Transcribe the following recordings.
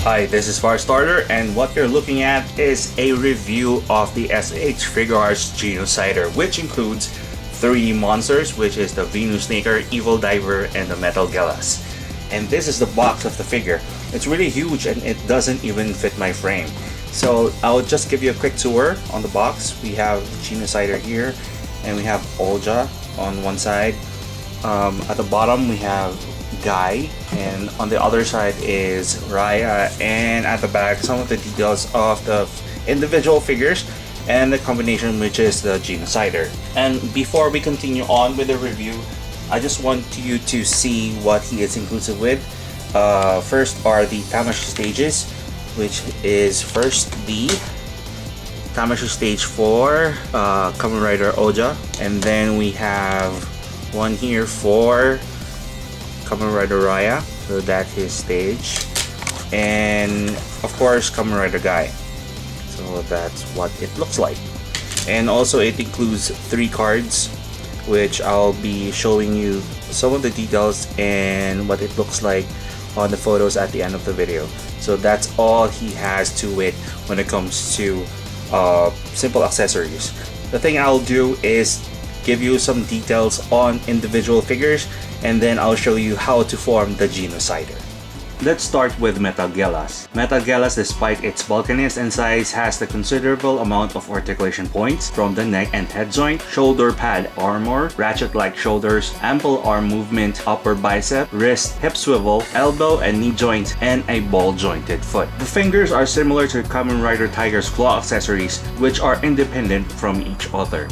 Hi, this is Firestarter, and what you're looking at is a review of the Figuarts Genocider, which includes 3 monsters, which is the Venosnaker, EvilDiver, and the Metalgelas. And this is the box of the figure. It's really huge and it doesn't even fit my frame. So I'll just give you a quick tour on the box. We have Genocider here, and we have Ouja on one side. At the bottom we have Gai, and on the other side is Raia, and at the back some of the details of the individual figures and the combination, which is the Genocider. And before we continue on with the review, I just want you to see what he is inclusive with. First are the Tamashii Stages, which is first the Tamashii Stage 4 Kamen Rider Ouja, and then we have one here for Kamen Rider Raia, so that's his stage, and of course Kamen Rider Gai. So that's what it looks like. And also it includes 3 cards, which I'll be showing you some of the details and what it looks like on the photos at the end of the video. So that's all he has to it when it comes to simple accessories. The thing I'll do is give you some details on individual figures, and then I'll show you how to form the Genocider. Let's start with Metalgelas. Metalgelas, despite its bulkiness and size, has a considerable amount of articulation points from the neck and head joint, shoulder pad armor, ratchet-like shoulders, ample arm movement, upper bicep, wrist, hip swivel, elbow and knee joint, and a ball-jointed foot. The fingers are similar to Kamen Rider Tiger's claw accessories, which are independent from each other.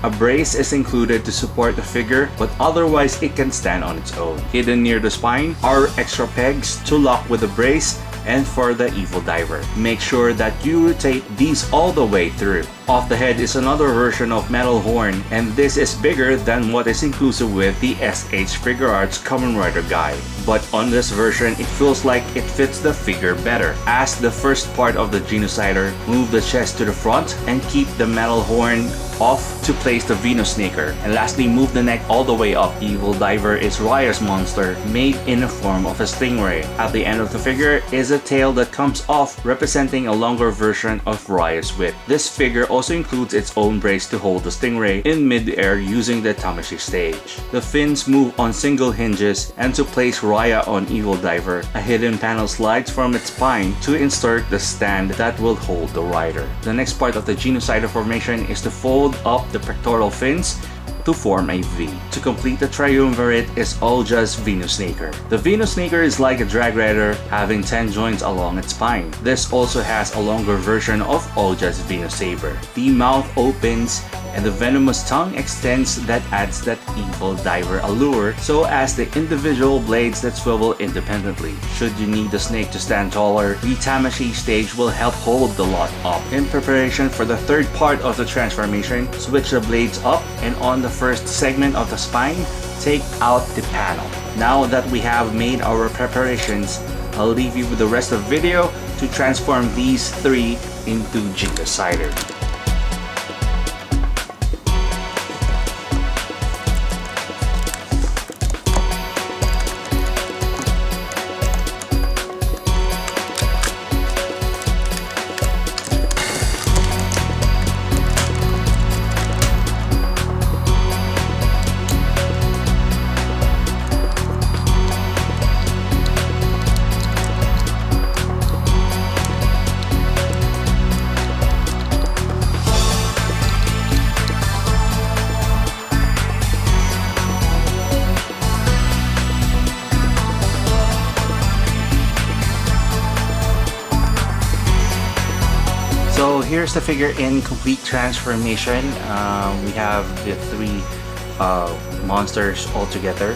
A brace is included to support the figure, but otherwise it can stand on its own. Hidden near the spine are extra pegs to lock with the brace and for the EvilDiver. Make sure that you rotate these all the way through. Off the head is another version of metal horn, and this is bigger than what is inclusive with the Figuarts Kamen Rider Gai. But on this version, it feels like it fits the figure better. As the first part of the Genocider, move the chest to the front and keep the metal horn off to place the Venosnaker. And lastly, move the neck all the way up. EvilDiver is Raia's monster, made in the form of a stingray. At the end of the figure is a tail that comes off, representing a longer version of Raia's whip. This figure also includes its own brace to hold the stingray in mid-air using the Tamashii stage. The fins move on single hinges, and to place Raia on EvilDiver, a hidden panel slides from its spine to insert the stand that will hold the rider. The next part of the Genocider formation is to fold up the pectoral fins to form a V. To complete the triumvirate is Ouja's Venosnaker. The Venosnaker is like a drag rider, having 10 joints along its spine. This also has a longer version of Ouja's Venosaber. The mouth opens and the venomous tongue extends that adds that EvilDiver allure, so as the individual blades that swivel independently. Should you need the snake to stand taller, the Tamashii stage will help hold the lot up. In preparation for the third part of the transformation, switch the blades up, and on the first segment of the spine, take out the panel. Now that we have made our preparations, I'll leave you with the rest of the video to transform these 3 into Genocider. So here's the figure in complete transformation. We have the 3 monsters all together,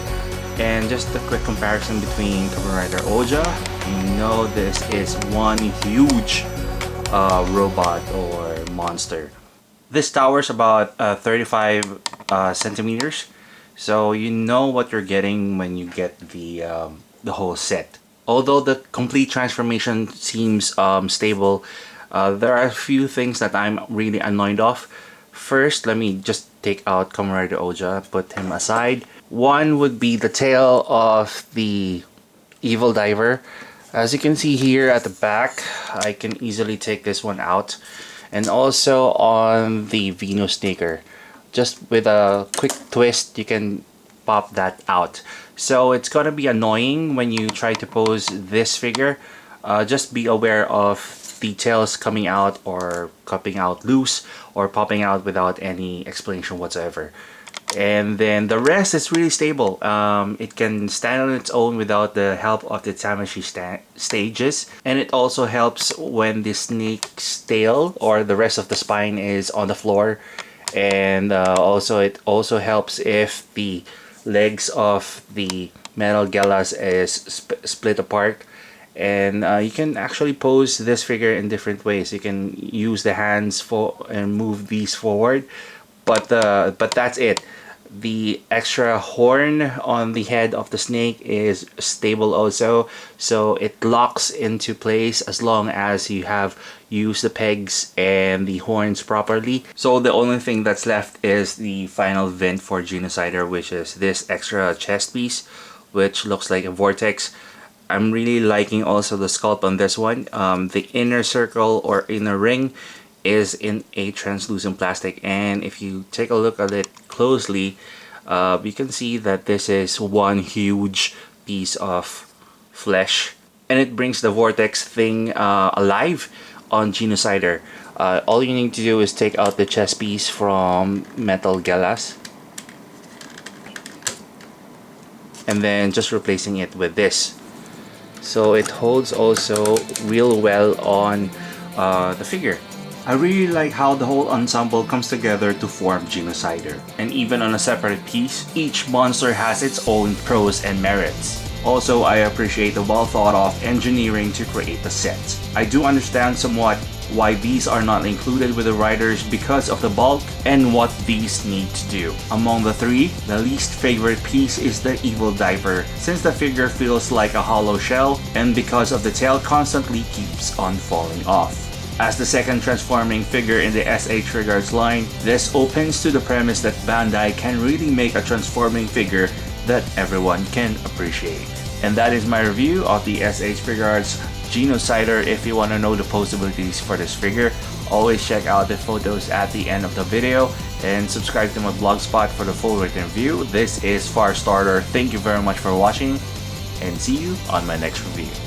and just a quick comparison between Kamen Rider Ouja. You know, this is one huge robot or monster. This tower's about 35 centimeters, so you know what you're getting when you get the whole set. Although the complete transformation seems stable, there are a few things that I'm really annoyed of. First, let me just take out Kamen Rider Ouja, put him aside. One would be the tail of the EvilDiver. As you can see here at the back, I can easily take this one out. And also on the Venosnaker, just with a quick twist, you can pop that out. So it's gonna be annoying when you try to pose this figure. Just be aware of details coming out or cupping out loose or popping out without any explanation whatsoever. And then the rest is really stable. It can stand on its own without the help of the Tamashii Stages, and it also helps when the snake's tail or the rest of the spine is on the floor. And also it also helps if the legs of the Metalgelas is split apart. And you can actually pose this figure in different ways. You can use the hands for and move these forward, but that's it. The extra horn on the head of the snake is stable also, so it locks into place as long as you have used the pegs and the horns properly. So the only thing that's left is the final vent for Genocider, which is this extra chest piece, which looks like a vortex. I'm really liking also the sculpt on this one. The inner circle or inner ring is in a translucent plastic, and if you take a look at it closely, you can see that this is one huge piece of flesh, and it brings the vortex thing alive on Genocider. All you need to do is take out the chest piece from Metalgelas and then just replacing it with this. So it holds also real well on the figure. I really like how the whole ensemble comes together to form Genocider. And even on a separate piece, each monster has its own pros and merits. Also, I appreciate the well thought of engineering to create the set. I do understand somewhat why these are not included with the riders because of the bulk and what these need to do. Among the three, the least favorite piece is the EvilDiver, since the figure feels like a hollow shell and because of the tail constantly keeps on falling off. As the second transforming figure in the SH Figuarts line, this opens to the premise that Bandai can really make a transforming figure that everyone can appreciate. And that is my review of the SH Figuarts Genocider. If you want to know the possibilities for this figure, always check out the photos at the end of the video and subscribe to my blogspot for the full written review. This is Farstarter. Thank you very much for watching and see you on my next review.